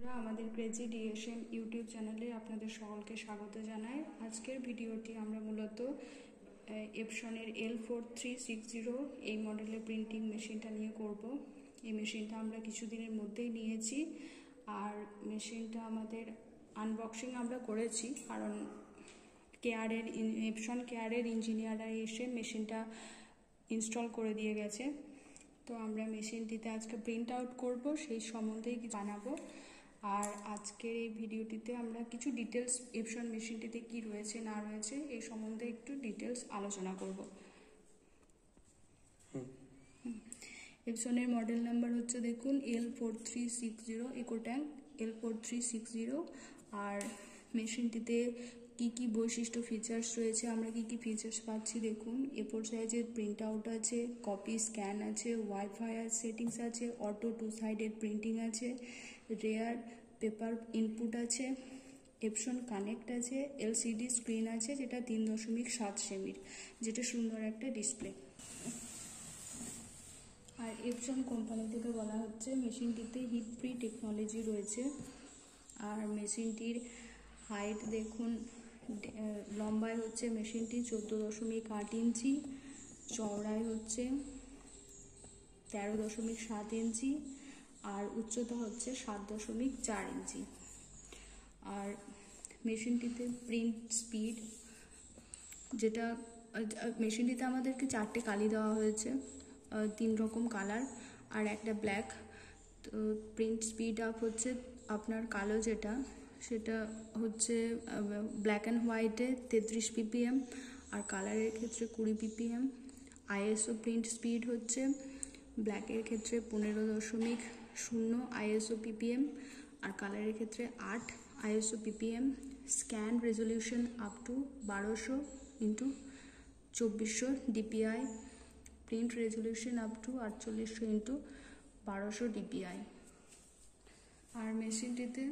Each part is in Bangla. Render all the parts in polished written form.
আমাদের ক্রেজি ডিএসএম ইউটিউব চ্যানেলে আপনাদের সকলকে স্বাগত জানাই। আজকের ভিডিওটি আমরা মূলত এপসনের L4360 এই মডেলের প্রিন্টিং মেশিনটা নিয়ে করব। এই মেশিনটা আমরা কিছুদিনের মধ্যেই নিয়েছি, আর মেশিনটা আমাদের আনবক্সিং আমরা করেছি, কারণ এপসন কেয়ারের ইঞ্জিনিয়াররা এসে মেশিনটা ইনস্টল করে দিয়ে গেছে। তো আমরা মেশিনটিতে আজকে প্রিন্ট আউট করব, সেই সম্বন্ধেই জানাবো। আর আজকের এই ভিডিওটিতে আমরা কিছু ডিটেলস এপসন মেশিনটিতে কি রয়েছে না রয়েছে এই সম্বন্ধে একটু ডিটেলস আলোচনা করব। এপসনের মডেল নাম্বার হচ্ছে দেখুন L4360 ইকোট্যাঙ্ক L4360। আর মেশিনটিতে কি কি বৈশিষ্ট্য ফিচার্স রয়েছে, আমরা কি কি ফিচার্স পাচ্ছি দেখুন। A4 সাইজের প্রিন্ট আউট আছে, কপি স্ক্যান আছে, ওয়াইফাই সেটিংস আছে, অটো 2 সাইডেড প্রিন্টিং আছে, রেয়ার পেপার ইনপুট আছে, এপসন কানেক্ট আছে, LCD স্ক্রিন আছে যেটা 3.7 সেমির, যেটা সুন্দর একটা ডিসপ্লে। আর এপসন কোম্পানি থেকে বলা হচ্ছে মেশিনটিতে হিট ফ্রি টেকনোলজি রয়েছে। আর মেশিনটির হাইট দেখুন, লম্বায় হচ্ছে মেশিনটি 14.8 ইঞ্চি, চওড়ায় হচ্ছে 13.7 ইঞ্চি, আর উচ্চতা হচ্ছে 7.4 ইঞ্চি। আর মেশিনটিতে প্রিন্ট স্পিড, যেটা মেশিনটিতে আমাদেরকে 4টে কালি দেওয়া হয়েছে, 3 রকম কালার আর একটা ব্ল্যাক। তো প্রিন্ট স্পিড আপ হচ্ছে আপনার কালো যেটা, সেটা হচ্ছে ব্ল্যাক অ্যান্ড হোয়াইটে 33 ppm, আর কালারের ক্ষেত্রে 20 ppm। ISO প্রিন্ট স্পিড হচ্ছে ব্ল্যাকের ক্ষেত্রে 15.0 ISO ppm, আর কালারের ক্ষেত্রে 8 ISO ppm। Scan resolution up to 1200x2400 DPI, print resolution up to 4800x1200 DPI। আর মেশিনটিতে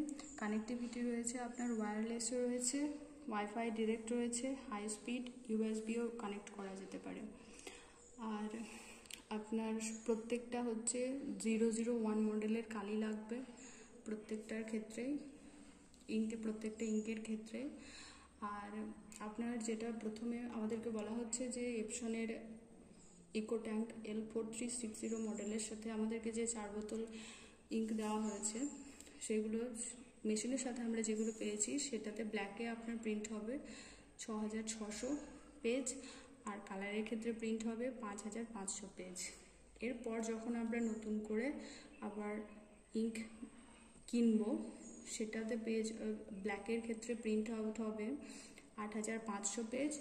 কানেক্টিভিটি রয়েছে আপনার ওয়্যারলেসও রয়েছে, ওয়াইফাই ডিরেক্ট রয়েছে, হাই স্পিড USBও কানেক্ট করা যেতে পারে। আর আপনার প্রত্যেকটা হচ্ছে 001 মডেলের কালি লাগবে প্রত্যেকটার ক্ষেত্রেই, প্রত্যেকটা ইঙ্কের ক্ষেত্রে। আর আপনার যেটা প্রথমে আমাদেরকে বলা হচ্ছে যে এপসনের ইকোট্যাঙ্ক L4360 মডেলের সাথে আমাদেরকে যে 4 বোতল ইঙ্ক দেওয়া হয়েছে, সেগুলো মেশিনের সাথে আমরা যেগুলো পেয়েছি সেটাতে ব্ল্যাকে আপনার প্রিন্ট হবে 6600 পেজ, আর কালারের ক্ষেত্রে প্রিন্ট হবে 5500 পেজ। এরপর যখন আমরা নতুন করে আবার ইঙ্ক কিনবো, সেটাতে পেজ ব্ল্যাকের ক্ষেত্রে প্রিন্ট আউট হবে 8500 পেজ,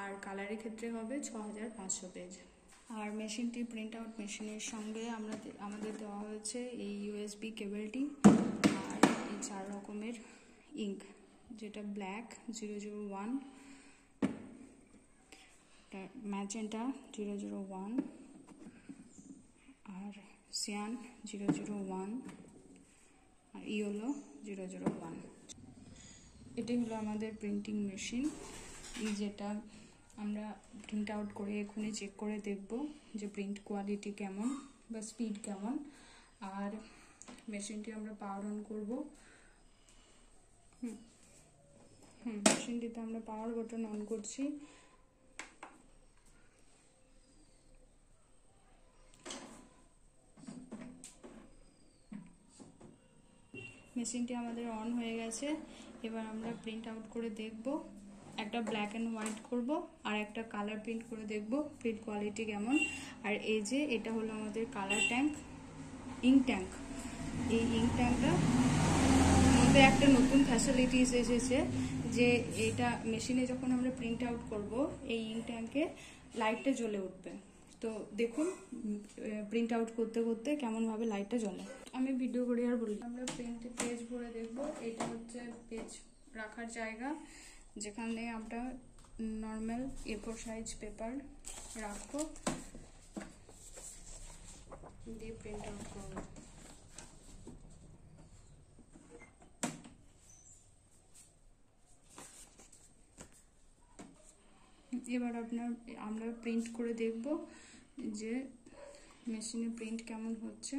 আর কালারের ক্ষেত্রে হবে 6500 পেজ। আর মেশিনটি প্রিন্ট আউট মেশিনের সঙ্গে আমাদের দেওয়া হয়েছে এই USB কেবলটি, আর এই 4 রকমের ইঙ্ক, যেটা ব্ল্যাক 001, ম্যাজেন্টা 001, আর সিয়ান 001, আর ইয়েলো 001। এটি হলো আমাদের প্রিন্টিং মেশিন, যেটা আমরা প্রিন্ট আউট করে এখনই চেক করে দেখব যে প্রিন্ট কোয়ালিটি কেমন বা স্পিড কেমন। আর মেশিনটি আমরা পাওয়ার অন করব। মেশিনটিতে আমরা পাওয়ার বাটন অন করছি। মেশিনটি আমাদের অন হয়ে গেছে। এবার আমরা প্রিন্ট আউট করে দেখব, একটা ব্ল্যাক অ্যান্ড হোয়াইট করব আর একটা কালার প্রিন্ট করে দেখব প্রিন্ট কোয়ালিটি কেমন। আর এই যে এটা হলো আমাদের কালার ট্যাঙ্ক, ইঙ্ক ট্যাঙ্ক। এই ইঙ্ক ট্যাঙ্কটা মধ্যে একটা নতুন ফ্যাসিলিটিস এসেছে, যে এটা মেশিনে যখন আমরা প্রিন্ট আউট করব এই ইঙ্ক ট্যাঙ্কে লাইটটা জ্বলে উঠবে। তো দেখুন প্রিন্ট আউট করতে করতে কেমনভাবে লাইটটা জ্বলে। আমি ভিডিও করে আর বলি। আমরা প্রিন্টে পেজ ভরে দেখব। এটা হচ্ছে পেজ রাখার জায়গা, যেখানে আমরা নর্মাল A4 সাইজ পেপার রাখবো, দিয়ে প্রিন্ট আউট করবো। এবার আমরা প্রিন্ট করে দেখব যে মেশিনে প্রিন্ট কেমন হচ্ছে।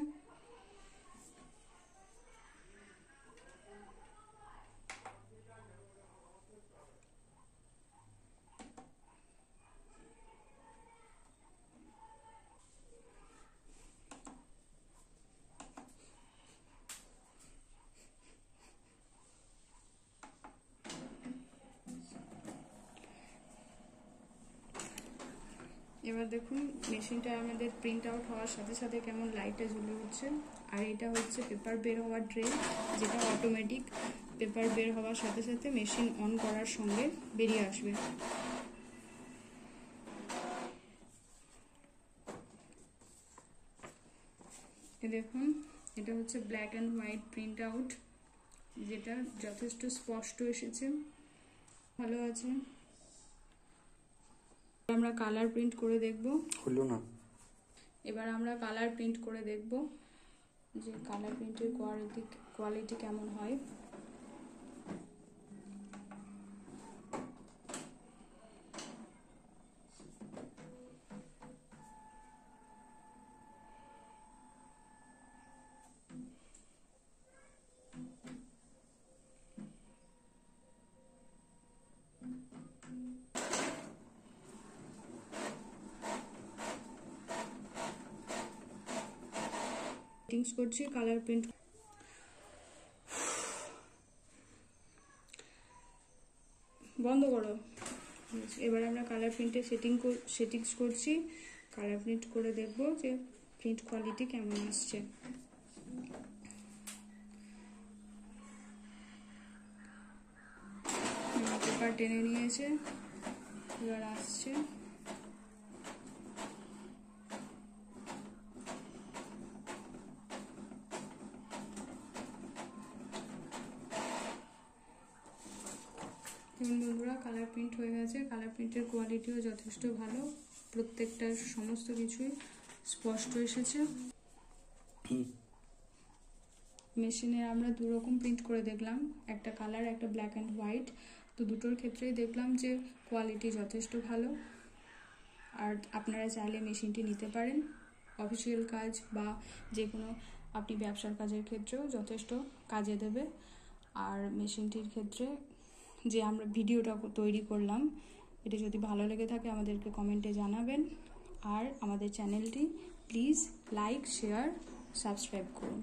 এবার দেখুন মেশিনটা আমাদের প্রিন্ট আউট হওয়ার সাথে সাথে কেমন লাইটটা জ্বলে উঠছে। আর এটা হচ্ছে পেপার বের হওয়ার ট্রে, যেটা অটোমেটিক পেপার বের হওয়ার সাথে সাথে মেশিন অন করার সঙ্গে বেরিয়ে আসবে। দেখুন এটা হচ্ছে black and white print out, যেটা যথেষ্ট স্পষ্ট এসেছে, ভালো আছে। আমরা কালার প্রিন্ট করে দেখব। হলো না। এবার আমরা কালার প্রিন্ট করে দেখব যে কালার প্রিন্টের কোয়ালিটি কেমন হয়। সেটিংস করছি কালার প্রিন্ট। বন্ধ করো। এবার আমরা কালার প্রিন্টে সেটিংস করছি, কালার প্রিন্ট করে দেখব যে প্রিন্ট কোয়ালিটি কেমন আসছে। পেপার টেনে নিয়েছে, এবার আসছে। বন্ধুরা কালার প্রিন্ট হয়ে গেছে, কালার প্রিন্টের কোয়ালিটিও যথেষ্ট ভালো, প্রত্যেকটা সমস্ত কিছুই স্পষ্ট এসেছে। মেশিনে আমরা দু রকম প্রিন্ট করে দেখলাম, একটা কালার একটা ব্ল্যাক অ্যান্ড হোয়াইট। তো দুটোর ক্ষেত্রেই দেখলাম যে কোয়ালিটি যথেষ্ট ভালো। আর আপনারা চাইলে মেশিনটি নিতে পারেন, অফিসিয়াল কাজ বা যে কোনো আপনি ব্যবসার কাজের ক্ষেত্রেও যথেষ্ট কাজে দেবে। আর মেশিনটির ক্ষেত্রে যে আমরা ভিডিওটা তৈরি করলাম, এটা যদি ভালো লেগে থাকে আমাদেরকে কমেন্টে জানাবেন। আর আমাদের চ্যানেলটি প্লিজ লাইক, শেয়ার, সাবস্ক্রাইব করুন।